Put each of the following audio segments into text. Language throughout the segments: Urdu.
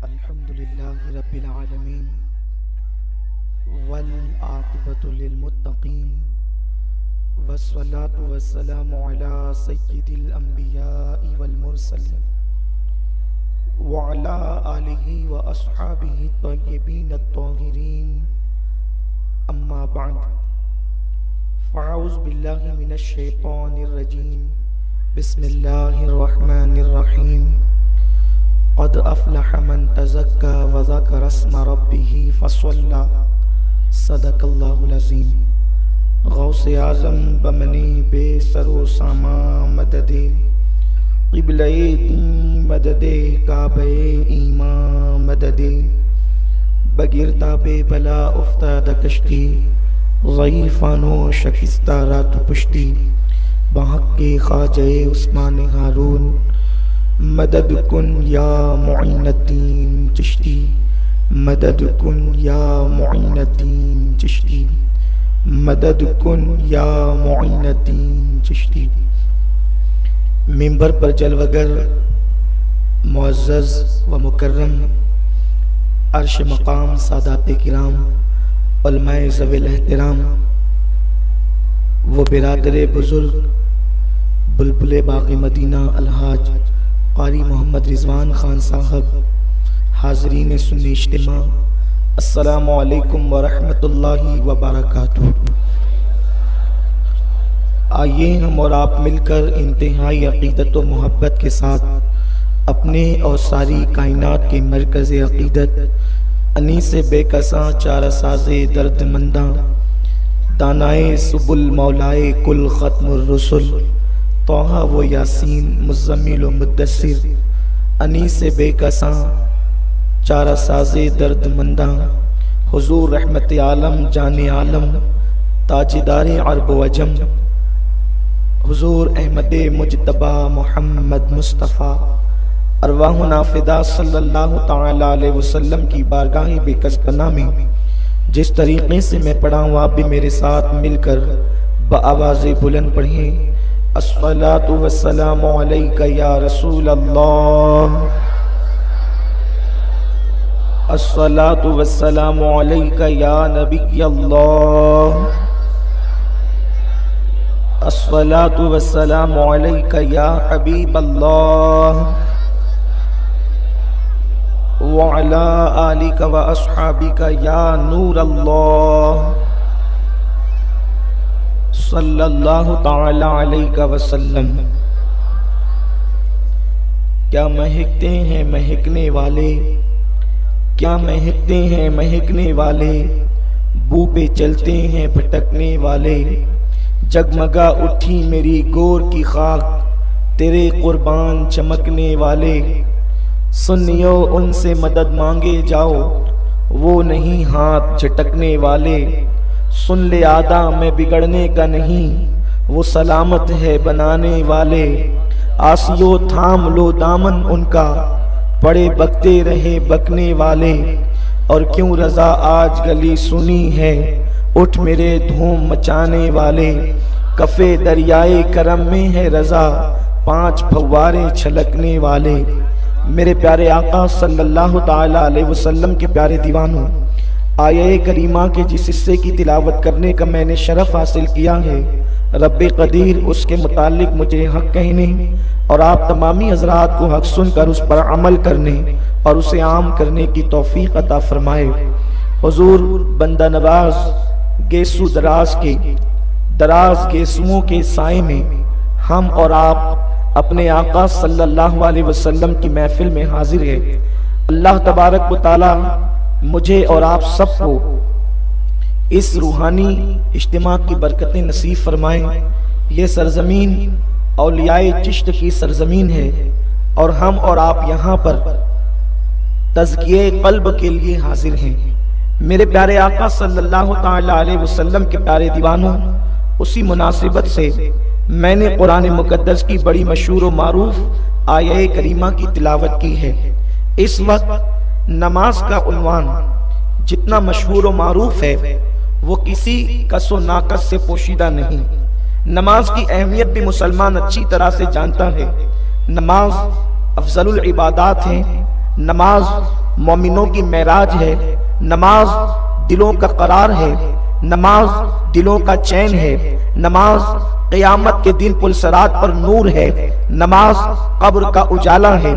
الحمد لله رب العالمين والعاقبة للمتقين والصلاة والسلام على سيد الأنبياء والمرسلين وعلى آله وأصحابه الطيبين الطاهرين أما بعد فأعوذ بالله من الشيطان الرجيم بسم الله الرحمن الرحيم قد أفلح من تزكى وذكر اسم ربه فصلى صدق الله العظيم غوث اعظم بمنی بے سرو ساما مدد قبلہ دین مدد کعبہ ایمان مدد بگردہ بے بلا افتاد کشتی ضعیفان و شکستہ رات پشتی بحق کے خواجہ عثمان ہارون مدد کن یا معین الدین چشتی مدد کن یا معین الدین چشتی مدد کن یا معین الدین چشتی۔ منبر پر جلوگر معزز و مکرم عرش مقام سادات کرام علماء ذوی الاحترام وہ برادر بزرگ بلبل باغ مدینہ الحاج قاری محمد رضوان خان صاحب، حاضرین سنی اجتماع، السلام علیکم ورحمۃ اللہ وبرکاتہ۔ آئیے ہم اور آپ مل کر انتہائی عقیدت و محبت کے ساتھ اپنے اور ساری کائنات کے مرکز عقیدت انیس بے کساں چارہ ساز درد منداں دانائے سبل مولائے کل ختم الرسل طٰہٰ و یاسین مزمل و مدثر انیس بے کساں چارہ ساز درد منداں حضور رحمت عالم جان عالم تاجدار عرب و عجم حضور احمد مجتبی محمد مصطفیٰ ارواحنا فدا صلی اللہ تعالی علیہ وسلم کی بارگاہ بے کس پناہ میں جس طریقے سے میں پڑھا ہوں آپ بھی میرے ساتھ مل کر بآواز بلند پڑھیں۔ الصلاۃ والسلام علیک یا رسول اللہ، الصلاۃ والسلام علیک یا نبی اللہ، الصلاۃ والسلام علیک یا حبیب اللہ وعلی آلک و اصحابک یا نور اللہ صلی اللہ تعالی علیہ وسلم۔ کیا مہکتے ہیں مہکنے والے، کیا مہکتے ہیں مہکنے والے، بو پہ چلتے ہیں بھٹکنے والے، جگمگا اٹھی میری گور کی خاک تیرے قربان چمکنے والے، سنیو ان سے مدد مانگے جاؤ وہ نہیں ہاتھ جھٹکنے والے، سن لے آدھا میں بگڑنے کا نہیں وہ سلامت ہے بنانے والے، آسیو تھام لو دامن ان کا پڑے بکتے رہے بکنے والے، اور کیوں رضا آج گلی سنی ہے اٹھ میرے دھوم مچانے والے، کفے دریائے کرم میں ہے رضا پانچ پھوارے چھلکنے والے۔ میرے پیارے آقا صلی اللہ تعالی علیہ وسلم کے پیارے دیوانوں، آیہ کریمہ کے جس حصے کی تلاوت کرنے کا میں نے شرف حاصل کیا ہے، رب قدیر اس کے متعلق مجھے حق کہنے اور آپ تمامی حضرات کو حق سن کر اس پر عمل کرنے اور اسے عام کرنے کی توفیق عطا فرمائے۔ حضور بندہ نواز گیسو دراز گیسوؤں کے سائے میں ہم اور آپ اپنے آقا صلی اللہ علیہ وسلم کی محفل میں حاضر ہے۔ اللہ تبارک و تعالی مجھے اور آپ سب کو اس روحانی اجتماع کی برکتیں نصیب فرمائیں۔ یہ سرزمین اولیاء چشت کی سرزمین ہے اور ہم اور آپ یہاں پر تزکیہ قلب کے لیے حاضر ہیں۔ میرے پیارے آقا صلی اللہ تعالی علیہ وسلم کے پیارے دیوانوں، اسی مناسبت سے میں نے قرآن مقدس کی بڑی مشہور و معروف آیہ کریمہ کی تلاوت کی ہے۔ اس وقت نماز کا عنوان جتنا مشہور و معروف ہے وہ کسی کس و ناقص سے پوشیدہ نہیں۔ نماز کی اہمیت بھی مسلمان اچھی طرح سے جانتا ہے۔ نماز افضل العبادات ہے، نماز مومنوں کی معراج ہے، نماز دلوں کا قرار ہے، نماز دلوں کا چین ہے، نماز قیامت کے دن پل صراط پر نور ہے، نماز قبر کا اجالا ہے،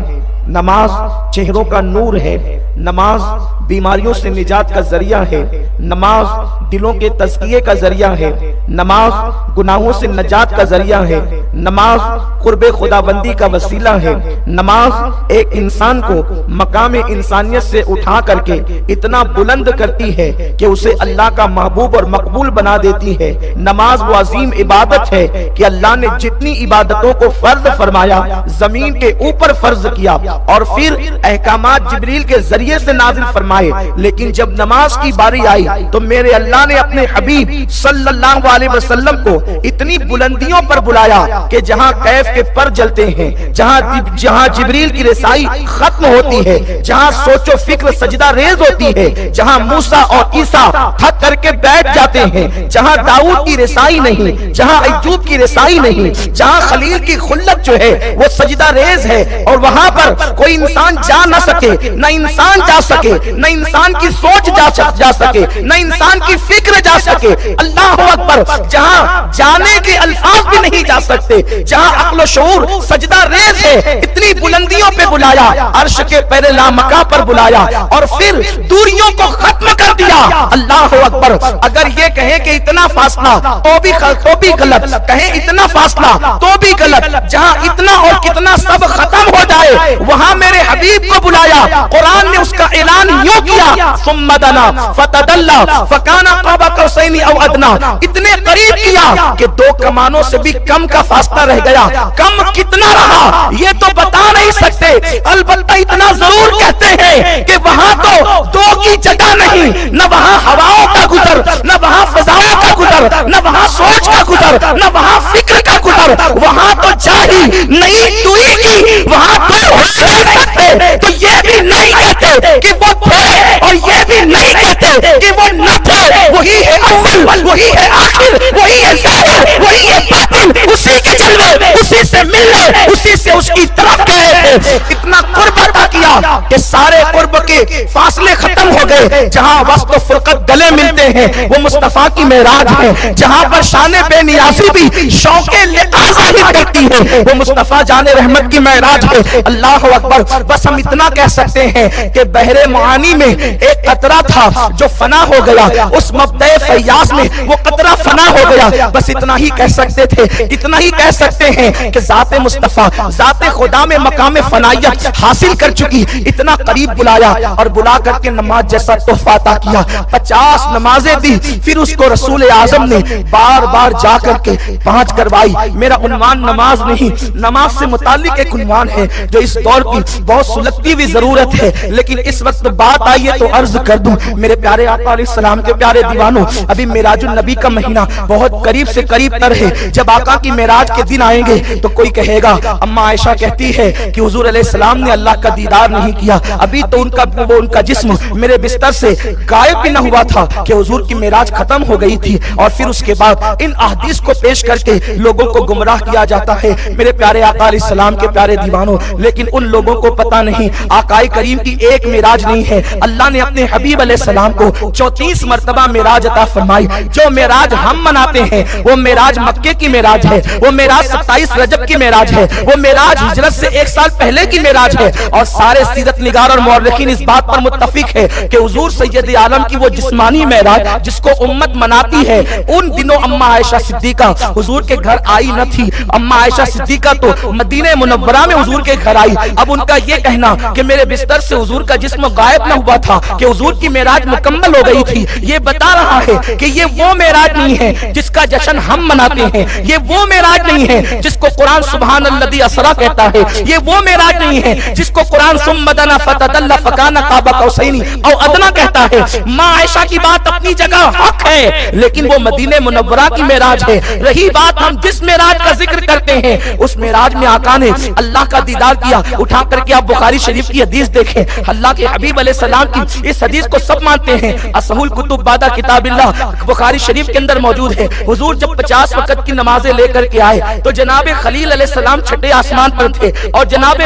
نماز چہروں کا نور ہے، نماز بیماریوں سے نجات کا ذریعہ ہے، نماز دلوں کے تزکیے کا ذریعہ ہے، نماز گناہوں سے نجات کا ذریعہ ہے، نماز قرب خداوندی کا وسیلہ ہے، نماز ایک انسان کو مقام انسانیت سے اٹھا کر کے اتنا بلند کرتی ہے کہ اسے اللہ کا محبوب اور مقبول بنا دیتی ہے۔ نماز وہ عظیم عبادت ہے کہ اللہ نے جتنی عبادتوں کو فرض فرمایا زمین کے اوپر فرض کیا اور پھر احکامات جبریل کے ذریعے سے نازل فرمائے، لیکن جب نماز کی باری آئی تو میرے اللہ نے اپنے حبیب صلی اللہ علیہ وسلم کو اتنی بلندیوں پر بلایا کہ جہاں کیف کے پر جلتے ہیں، جہاں جبریل کی رسائی ختم ہوتی ہے، جہاں سوچ و فکر سجدہ ریز ہوتی ہے، جہاں موسیٰ اور عیسیٰ تھک کر کے بیٹھ جاتے ہیں، جہاں داؤد کی رسائی نہیں، جہاں ایوب کی رسائی نہیں، جہاں خلیل کی خلت جو ہے وہ سجدہ ریز ہے، اور وہاں پر کوئی انسان جا نہ سکے، نہ انسان جا سکے، نہ انسان کی سوچ جا سکے، نہ انسان کی فکر جا سکے، اللہ اکبر، جہاں جانے کے الفاظ بھی نہیں جا سکتے، جہاں عقل و شعور سجدہ ریز ہے، اتنی بلندیوں پہ بلایا، عرش کے پہلے لامکاں پر بلایا اور پھر دوریوں کو ختم کر دیا۔ اللہ اکبر، اگر یہ کہیں کہ اتنا فاصلہ تو بھی غلط، کہیں اتنا فاصلہ تو بھی غلط، جہاں اتنا اور کتنا سب ختم ہو جائے وہاں میرے حبیب کو بلایا۔ قرآن نے اس کا اعلان یوں کیا، ثم دنا فتدلى فكان قاب قوسين او ادنى، اتنے قریب کیا کہ دو کمانوں سے بھی کم کا فاصلہ رہ گیا۔ کم کتنا رہا یہ تو بتا نہیں سکتے، البتہ اتنا ضرور کہتے ہیں کہ وہاں تو دو کی جگہ نہیں، نہ وہاں ہواؤں کا گزر، نہ وہاں فضاؤں کا گزر، نہ وہاں سوچ کا گزر، نہ وہاں فکر کا گزر، وہاں تو جاہی نہیں دوئی کی، وہاں تو ہو نہیں سکتے۔ تو یہ بھی نہیں کہتے کہ وہ تھے اور یہ بھی نہیں کہتے کہ وہ نہ تھے، وہی ہے اول، وہی ہے آخر، وہی ہے ظاہر، وہی ہے باطن، اسی کے جلوے، اسی سے ملنے، اسی سے اس کی طرف گئے تھے۔ اتنا قرب عطا کیا کہ سارے قرب کے فاصلے ختم ہو گئے۔ جہاں وسط و فرقت گلے ملتے ہیں وہ مصطفیٰ کی معراج ہے، جہاں پر شان بے نیازی بھی شوق لقاء ظاہر کرتی ہے وہ مصطفیٰ جان رحمت کی معراج ہے۔ اللہ اکبر، بس ہم اتنا کہہ سکتے ہیں کہ بحر معانی میں ایک قطرہ تھا جو فنا ہو گیا، اس مبدأ فیاض میں وہ قطرہ فنا ہو گیا، بس اتنا ہی کہہ سکتے تھے، اتنا ہی کہہ سکتے ہیں کہ ذات مصطفیٰ ذات خدا میں مقام فنائیت حاصل کر چکی، اتنا قریب بلایا اور بلا کر کے نماز جیسا تحفہ عطا کیا۔ 50 نمازیں دی، پھر اس کو رسول اعظم نے بار بار جا کر کے 5 کروائی۔ میرا عنوان نماز نہیں، نماز سے متعلق ایک عنوان ہے جو اس دور کی بہت سلگتی ہوئی ضرورت ہے، لیکن اس وقت بات آئی ہے تو عرض کر دوں میرے پیارے آقا علیہ السلام کے پیارے دیوانوں، ابھی معراج النبی کا مہینہ بہت قریب سے قریب تر ہے۔ جب آقا کی معراج کے دن آئیں گے تو کوئی کہے گا، اماں عائشہ کہتی ہے کہ حضور علیہ السلام نے اللہ کا دیدار نہیں کیا، ابھی تو ان کا جسم میرے بستر سے غائب بھی نہ ہوا تھا کہ حضور کی معراج ختم ہو گئی تھی، اور پھر اس کے بعد ان احادیث کو پیش کر کے لوگوں کو گمراہ کیا جاتا ہے۔ میرے پیارے آقا علیہ السلام کے پیارے دیوانوں، لیکن ان لوگوں کو پتہ نہیں آقا کریم کی ایک معراج نہیں ہے، اللہ نے اپنے حبیب علیہ السلام کو 34 مرتبہ معراج عطا فرمائی۔ جو معراج ہم مناتے ہیں وہ معراج مکے کی معراج ہے، وہ معراج 27 رجب کی معراج ہے، وہ معراج ہجرت سے 1 سال پہلے کی معراج ہے، اور سارے سیرت نگار اور مورخین اس بات پر متفق ہے کہ حضور سید عالم کی وہ جسمانی معراج جس کو امت مناتی ہے، ان دنوں اماں عائشہ صدیقہ حضور کے گھر آئی نہ تھی۔ اماں عائشہ صدیقہ تو مدینہ منورہ میں حضور کے گھر آئی۔ اب ان کا یہ کہنا کہ میرے بستر سے حضور کا جسم غائب نہ ہوا تھا کہ حضور کی معراج مکمل ہو گئی تھی، یہ بتا رہا ہے کہ یہ وہ معراج نہیں ہے جس کا جشن ہم مناتے ہیں، یہ وہ معراج نہیں ہے جس کو قرآن سبحان الذی اسریٰ کہتا ہے، یہ وہ معراج نہیں ہے جس کو قرآن ثم دنا فتدلی فکان قاب قوسین اور ادنا کہتا ہے ماں عائشہ کی بات اپنی جگہ حق ہے، لیکن وہ مدینہ منورہ کی معراج ہے۔ رہی بات ہم جس معراج کا ذکر کرتے ہیں، اس معراج میں آقا نے اللہ کا دیدار کیا۔ اٹھا کر کے آپ بخاری شریف کی حدیث دیکھیں، اللہ کے حبیب علیہ السلام کی اس حدیث کو سب مانتے ہیں، اصحُ الکتب بعد کتاب اللہ بخاری شریف کے اندر موجود ہے۔ حضور جب 50 وقت کی نمازیں لے کر کے آئے تو جناب خلیل علیہ السلام چھٹے آسمان پر تھے، اور جناب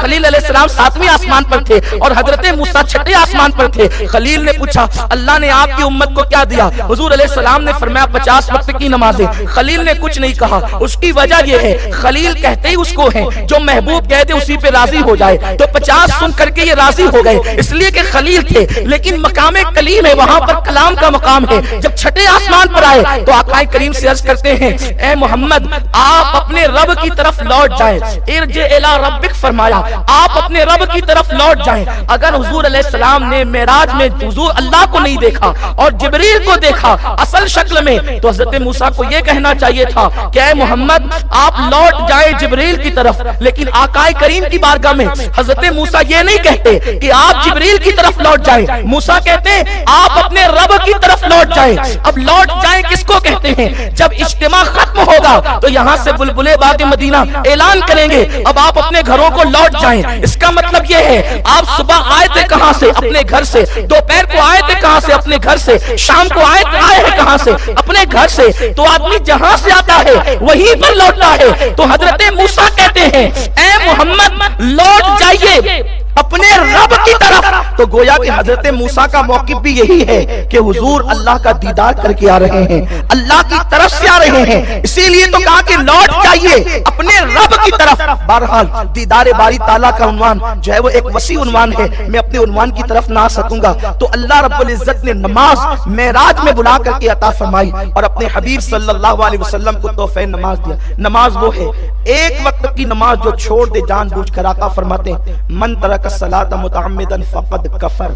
خلیل علیہ السلام 7ویں آسمان پر تھے، اور حضرت موسیٰ چھٹے آسمان پر تھے۔ خلیل نے پوچھا اللہ نے آپ کی امت کو کیا دیا؟ حضور علیہ السلام نے فرمایا 50 وقت کی نمازیں۔ خلیل نے کچھ نہیں کہا، اس کی وجہ یہ ہے خلیل کہتے ہی اس کو ہیں جو محبوب کہتے اسی پہ راضی ہو جائے، تو 50 سن کر کے یہ راضی ہو گئے اس لیے کہ خلیل تھے، لیکن مقام کلیم ہے، وہاں پر کلام کا مقام ہے۔ جب چھٹے آسمان پر آئے تو آقا کریم سے عرض کرتے ہیں اے محمد آپ اپنے رب کی طرف لوٹ جائیں، ارجع الی ربک فرمایا، آپ اپنے رب کی طرف لوٹ جائیں۔ اگر حضور علیہ السلام نے معراج میں حضور اللہ کو نہیں دیکھا اور جبریل کو دیکھا اصل شکل میں، تو حضرت موسیٰ کو یہ کہنا چاہیے تھا کہ اے محمد آپ لوٹ جائیں جبریل کی طرف، لیکن آقا کریم کی بارگاہ میں حضرت موسیٰ یہ نہیں کہتے کہ آپ جبریل کی طرف لوٹ جائیں، موسیٰ کہتے ہیں آپ اپنے رب کی طرف لوٹ جائیں۔ اب لوٹ جائیں کس کو کہتے ہیں؟ جب اجتماع ختم ہوگا تو یہاں سے بلبلے باغ مدینہ اعلان کریں گے اب آپ اپنے گھروں کو لوٹ جائیں۔ اس کا مطلب یہ ہے آپ صبح آئے تھے کہاں سے؟ اپنے گھر سے، دوپہر کو آئے تھے کہاں سے؟ اپنے گھر سے، شام کو آئے ہیں کہاں سے؟ اپنے گھر سے۔ تو آدمی جہاں سے آتا ہے وہیں پر لوٹتا ہے۔ تو حضرت موسیٰ کہتے ہیں اے محمد لوٹ جائیے اپنے رب کی طرف۔ تو گویا کہ حضرت موسیٰ کا موقف بھی یہی ہے کہ حضور اللہ کا دیدار کر کے آ رہے ہیں، اللہ کی طرف سے آ رہے ہیں، اسی لیے تو کہا کہ لوٹ جائیے اپنے رب کی طرف۔ بہرحال دیدار باری تعالیٰ کا عنوان جو ہے وہ ایک وسیع عنوان ہے، میں اپنے عنوان کی طرف نہ آ سکوں گا۔ تو اللہ رب العزت نے نماز معراج میں بلا کر کے عطا فرمائی اور اپنے حبیب صلی اللہ علیہ وسلم کو تحفہ نماز دیا۔ نماز وہ ہے ایک وقت کی نماز جو چھوڑ دے جان بوجھ کر، آقا فرماتے ہیں من ترک الصلاۃ متعمدا فقد کفر۔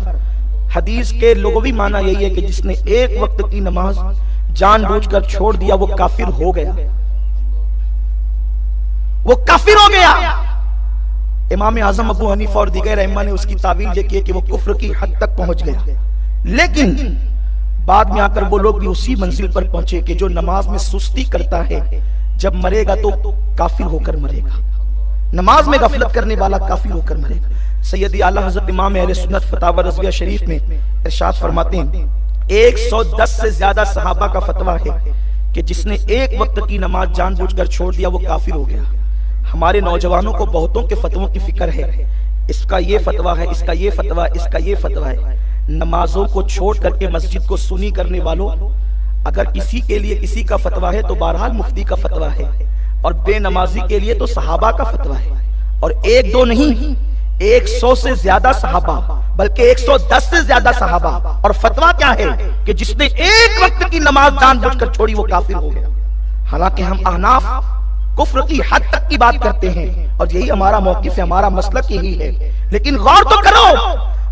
حدیث کے لغوی معنی یہی ہے کہ جس نے ایک وقت کی نماز جان بوجھ کر چھوڑ دیا وہ کافر ہو گیا، وہ کافر ہو گیا۔ امام اعظم ابو حنیفہ اور دیگر ائمہ نے اس کی تعویل یہ کی کہ وہ کفر کی حد تک پہنچ گیا، لیکن بعد میں آ کر وہ لوگ بھی اسی منزل پر پہنچے کہ جو نماز میں سستی کرتا ہے جب مرے گا تو کافر ہو کر مرے گا، نماز میں غفلت کرنے والا کافر ہو کر مرے گا۔ سیدی اعلیٰ حضرت امام اہل سنت فتاوی رضویہ شریف میں ارشاد فرماتے ہیں 110 سے زیادہ صحابہ کا فتویٰ ہے کہ جس نے ایک وقت کی نماز جان بوجھ کر چھوڑ دیا وہ کافر ہو گیا۔ ہمارے نوجوانوں کو بہتوں کے فتووں کی فکر ہے، اس کا یہ فتویٰ ہے، اس کا یہ فتویٰ ہے، اس کا یہ فتویٰ ہے۔ نمازوں کو چھوڑ کر کے مسجد کو سنی کرنے والوں، اگر کسی کے لیے کسی کا فتویٰ ہے تو بہرحال مفتی کا فتویٰ ہے، اور بے نمازی کے لیے تو صحابہ کا فتویٰ ہے، اور ایک دو نہیں 100 سے زیادہ صحابہ، بلکہ 110 سے زیادہ صحابہ۔ اور فتویٰ کیا ہے کہ جس نے ایک وقت کی نماز جان بوجھ کر چھوڑی وہ کافر ہو گیا۔ حالانکہ ہم احناف کفر کی حد تک کی بات کرتے ہیں اور یہی ہمارا موقف ہے، ہمارا مسلک یہی ہے، لیکن غور تو کرو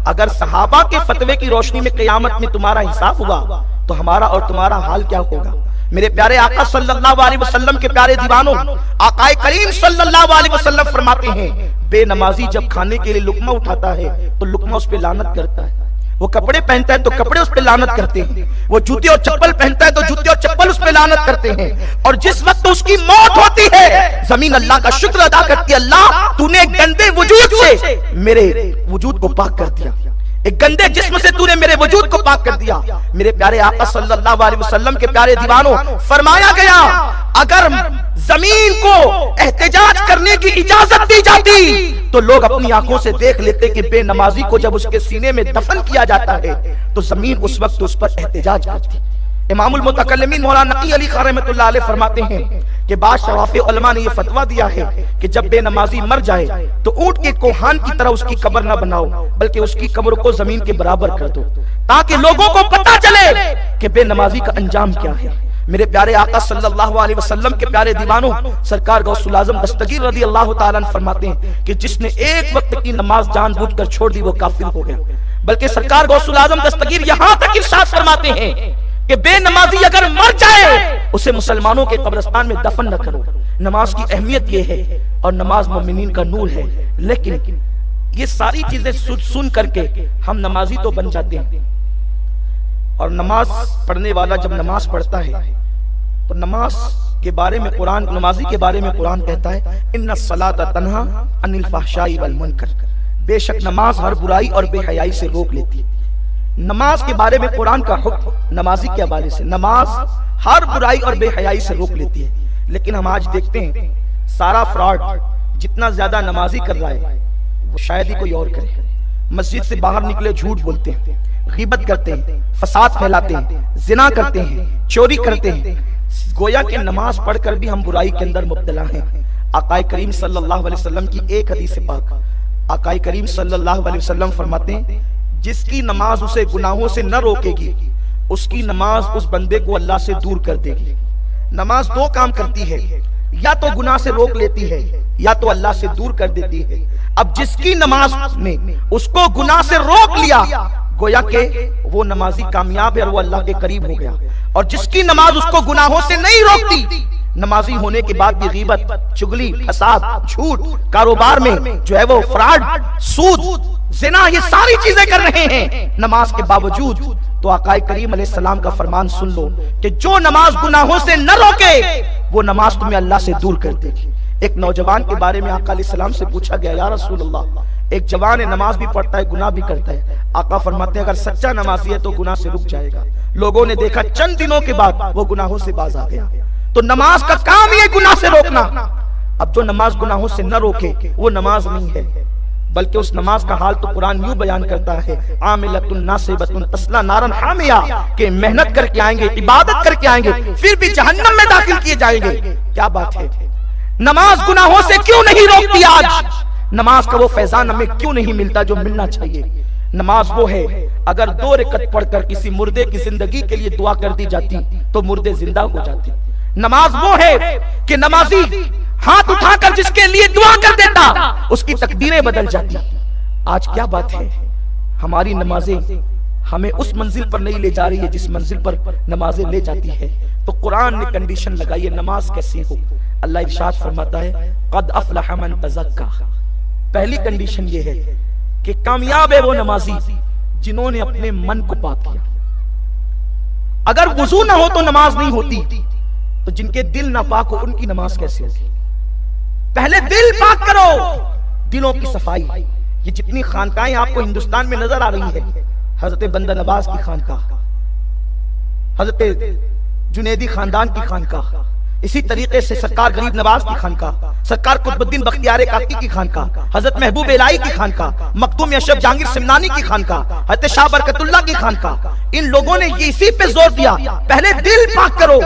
اگر صحابہ کے فتوے کی روشنی میں قیامت میں تمہارا حساب ہوا تو ہمارا اور تمہارا حال کیا ہوگا؟ میرے پیارے آقا صلی اللہ علیہ وسلم کے پیارے دیوانوں، آقا کریم صلی اللہ علیہ وسلم فرماتے ہیں بے نمازی جب کھانے کے لیے لقمہ اٹھاتا ہے تو لقمہ اس پہ لعنت کرتا ہے، وہ کپڑے پہنتا ہے تو کپڑے اس پہ لعنت کرتے ہیں، وہ جوتے اور چپل پہنتا ہے تو جوتے اور چپل اس پہ لعنت کرتے ہیں، اور جس وقت اس کی موت ہوتی ہے زمین اللہ کا شکر ادا کرتی ہے، اللہ تو نے ایک گندے وجود سے میرے وجود کو پاک کر دیا، ایک گندے جسم سے تو نے میرے وجود کو پاک کر دیا۔ میرے پیارے آقا صلی اللہ علیہ وسلم کے پیارے دیوانوں، فرمایا گیا اگر زمین کو احتجاج کرنے کی اجازت دی جاتی تو لوگ اپنی آنکھوں سے دیکھ لیتے کہ بے نمازی کو جب اس کے سینے میں دفن کیا جاتا ہے تو زمین اس وقت اس پر احتجاج کرتی۔ امام المتکلمین مولانا نقی علی خان رحمۃ اللہ علیہ فرماتے ہیں کہ بعض شواف علماء نے یہ فتویٰ دیا ہے کہ جب بے نمازی مر جائے تو اونٹ کے کوہان کی طرح اس کی قبر نہ بناؤ بلکہ اس کی قبر کو زمین کے برابر کر دو تاکہ لوگوں کو پتہ چلے کہ بے نمازی کا انجام کیا ہے۔ میرے پیارے آقا صلی اللہ علیہ وسلم کے پیارے دیوانوں، سرکار غوث العظم دستگیر رضی اللہ تعالیٰ عنہ فرماتے ہیں کہ جس نے ایک وقت کی نماز جان بوجھ کر چھوڑ دی وہ کافر ہو گیا، بلکہ سرکار غوث العظم دستگیر یہاں تک ارشاد فرماتے ہیں کہ بے نمازی اگر مر جائے اسے مسلمانوں کے قبرستان میں دفن نہ کرو۔ نماز کی اہمیت یہ ہے اور نماز مومنین کا نور ہے، لیکن یہ ساری چیزیں سن کر کے ہم نمازی تو بن جاتے ہیں. اور نماز پڑھنے والا جب نماز پڑھتا ہے تو نماز کے بارے میں قرآن، نمازی کے بارے میں قرآن کہتا ہے ان الصلاۃ تنہا عن الفحشاء والمنکر، بے شک نماز ہر برائی اور بے حیائی سے روک لیتی ہے. نماز کے بارے میں قرآن کا حکم نمازی کے حوالے سے، نماز ہر برائی اور بے حیائی سے روک لیتی ہے. لیکن ہم آج دیکھتے ہیں سارا فراڈ جتنا زیادہ نمازی کر رہا ہے وہ شاید ہی کوئی اور کرے. مسجد سے باہر نکلے جھوٹ بولتے ہیں، غیبت کرتے ہیں، فساد پھیلاتے ہیں، زنا کرتے ہیں، چوری کرتے ہیں. گویا کہ نماز پڑھ کر بھی ہم برائی کے اندر مبتلا ہیں. آقا کریم صلی اللہ علیہ وسلم کی ایک حدیث پاک، آقا کریم صلی اللہ علیہ وسلم فرماتے ہیں جس کی نماز اسے گناہوں سے نہ روکے گی اس کی نماز اس بندے کو اللہ سے دور کر دے گی. نماز دو کام کرتی ہے، یا تو گناہ سے روک لیتی ہے یا تو اللہ سے دور کر دیتی ہے. اب جس کی نماز نے اس کو گناہ سے روک لیا گویا کہ وہ نمازی کامیاب ہے اور وہ اللہ کے قریب ہو گیا. اور جس کی نماز اس کو گناہوں سے نہیں روکتی، نمازی ہونے کے بعد بھی غیبت، چغلی، فساد، جھوٹ، کاروبار میں جو ہے وہ فراڈ، سود، زنا، یہ ساری چیزیں کر رہے ہیں نماز کے باوجود. تو آقا کریم علیہ السلام کا فرمان سن لو کہ جو نماز گناہوں سے نہ روکے وہ نماز تمہیں اللہ سے دور کر دے گی. ایک نوجوان کے بارے میں آقا علیہ السلام سے پوچھا گیا یا رسول اللہ ایک جوان ہے، نماز بھی پڑھتا ہے گناہ بھی کرتا ہے. آقا فرماتے ہیں اگر سچا نمازی ہے تو گناہ سے رک جائے گا. لوگوں نے دیکھا چند دنوں کے بعد وہ گناہوں سے باز آ گیا. تو نماز کا کام یہ گناہ سے روکنا. اب جو نماز گناہوں سے نہ روکے وہ نماز نہیں ہے، بلکہ اس نماز کا حال تو قرآن یوں بیان کرتا ہے عاملۃ ناصبۃ تصلی نارا حامیہ، کہ محنت کر کے آئیں گے، عبادت کر کے آئیں گے، پھر بھی جہنم میں داخل کیے جائیں گے. کیا بات ہے! نماز گناہوں سے کیوں نہیں روکتی آج؟ نماز کا وہ فیضان ہمیں کیوں نہیں ملتا جو ملنا چاہیے؟ نماز وہ ہے اگر 2 رکعت پڑھ کر کسی مردے کی زندگی کے لیے دعا کر دی جاتی تو مردے زندہ ہو جاتے. نماز وہ ہے کہ نمازی ہاتھ اٹھا کر جس کے لیے دعا کر دیتا اس کی تقدیریں بدل جاتی. آج کیا بات ہے، ہماری نمازیں ہمیں اس منزل پر نہیں لے جا رہی ہے جس منزل پر نمازیں لے جاتی ہے. تو قرآن نے کنڈیشن لگائی ہے نماز کیسی ہو. اللہ ارشاد فرماتا ہے قد افلح من تزکا. پہلی کنڈیشن یہ ہے کہ کامیاب ہے وہ نمازی جنہوں نے اپنے من کو پاک کیا. اگر وضو نہ ہو تو نماز نہیں ہوتی، تو جن کے دل نہ پاک ہو ان کی نماز کیسے ہوگی؟ پہلے دل پاک کرو، دلوں کی صفائی. یہ جتنی خانقاہیں آپ کو ہندوستان میں نظر آ رہی ہے، حضرت بندہ نواز کی خانقاہ، حضرت جنیدی خاندان کی خانقاہ، اسی طریقے سے سرکار غریب نواز کی خانقاہ، سرکار قطب الدین بختیار کاکی کی خانقاہ، حضرت محبوب الہی کی خانقاہ، مخدوم اشرف جہانگیر سمنانی کی خانقاہ، حضرت شاہ برکت اللہ کی خانقاہ. ان لوگوں نے یہ اسی پہ زور دیا پہلے دل پاک کرو.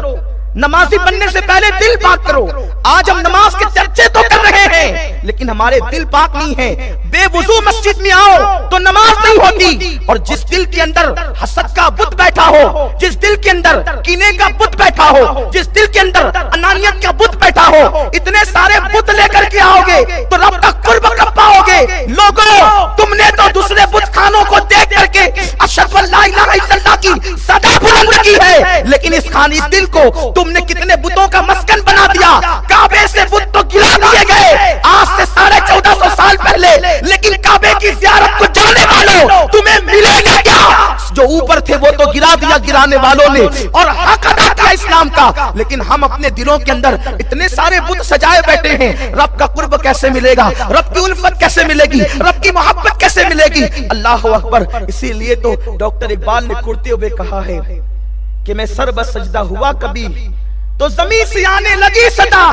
نمازی بننے سے پہلے دل پاک کرو. آج ہم نماز کے چرچے تو کر رہے ہیں لیکن ہمارے دل پاک نہیں ہیں. بے وضو مسجد میں آؤ تو نماز نہیں ہوتی. اور جس دل کے اندر حسد کا بت بیٹھا ہو، جس دل کے اندر کینے کا بت بیٹھا ہو، جس دل کے اندر انانیت کا بت بیٹھا ہو، اتنے سارے بت لے کر کے آؤ گے تو رب کا قرب کب پاؤ گے؟ لوگوں تم نے تو دوسرے بت خانوں کو دیکھ کر کے اشہد ان لا الہ الا اللہ کی صدا بلند کی ہے، لیکن اس دل کو تم نے کتنے بتوں کا مسکن بنا دیا. کعبے سے بت تو گرا دیے گئے آج سے 1450 سال پہلے، لیکن کعبے کی زیارت کو جانے والوں تمہیں ملے گا کیا؟ جو اوپر تھے وہ تو گرا دیا گرانے والوں نے اور حق ادا کیا اسلام کا. لیکن ہم اپنے دلوں کے اندر اتنے سارے بت سجائے بیٹھے ہیں. رب کا قرب کیسے ملے گا؟ رب کی الفت کیسے ملے گی؟ رب کی محبت کیسے ملے گی؟ اللہ اکبر. اسی لیے تو ڈاکٹر اقبال نے کرتے ہوئے کہا ہے کہ میں سر بس سجدہ ہوا کبھی تو زمین سے آنے لگی صدا.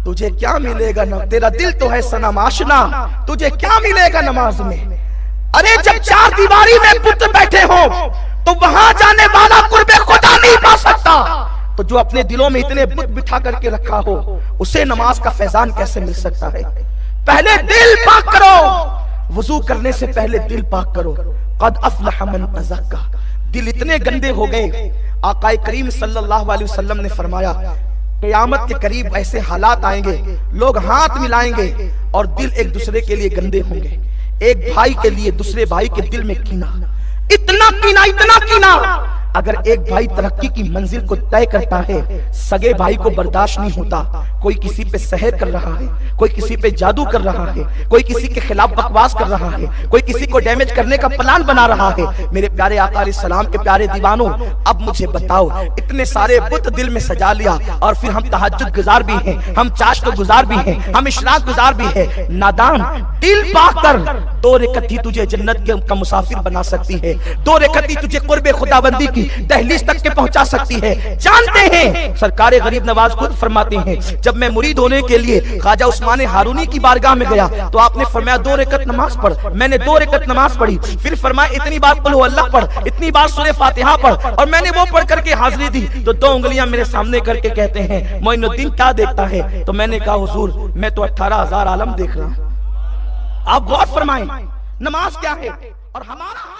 تجھے کیا ملے گا؟ تیرا دل تو ہے صنم آشنا، تجھے کیا ملے گا نماز میں؟ ارے جب 4 دیواری میں بت بیٹھے ہوں تو وہاں جانے والا قرب خدا نہیں پا سکتا. تو جو اپنے دلوں میں اتنے بت بٹھا کر کے رکھا ہو اسے نماز کا فیضان کیسے مل سکتا ہے؟ پہلے دل پاک کرو. وضو کرنے سے پہلے دل پاک کرو. قد افلح من تزکا. دل اتنے گندے ہو گئے، آقا کریم صلی اللہ علیہ وسلم نے فرمایا قیامت کے قریب ایسے حالات آئیں گے لوگ ہاتھ ملائیں گے اور دل ایک دوسرے کے لیے گندے ہوں گے. ایک بھائی کے لیے دوسرے بھائی کے دل میں کینہ، اتنا کینہ، اتنا کینہ. اگر ایک بھائی ترقی کی منزل کو طے کرتا ہے، سگے بھائی کو برداشت نہیں ہوتا کوئی کسی پہ سحر کر رہا ہے، کوئی کسی پہ جادو کر رہا ہے، کوئی کسی کے خلاف بکواس کر رہا ہے، کوئی کسی کو ڈیمیج کرنے کا پلان بنا رہا ہے۔ میرے پیارے آقا علیہ السلام کے پیارے دیوانوں، اب مجھے بتاؤ، اتنے سارے بت دل میں سجا لیا اور پھر ہم تہجد گزار بھی ہیں، ہم چاشت گزار بھی ہیں، ہم اشراق گزار بھی ہیں۔ نادان، دل پا کر 2 رکعت ہی تجھے جنت کا مسافر بنا سکتی ہے، 2 رکعت ہی تجھے قرب خداوندی کی دہلیز تک کے پہنچا سکتی ہے۔ جانتے ہیں سرکار غریب نواز خود فرماتے ہیں، جب میں مرید ہونے کے لیے خواجہ عثمان ہارونی کی بارگاہ میں گیا تو آپ نے فرمایا 2 رکعت نماز پڑھ۔ میں نے 2 رکعت نماز پڑھی، پھر فرمایا اتنی بار قل هو اللہ پڑھ، اتنی بار سورہ فاتحہ پڑھ، اور میں نے وہ پڑھ کر کے حاضری دی تو 2 انگلیاں میرے سامنے کر کے کہتے ہیں معین الدین کیا دیکھتا ہے؟ تو میں نے کہا حضور میں تو 18,000 عالم دیکھ رہا ہوں۔ آپ غور فرمائیں نماز کیا ہے اور ہمارا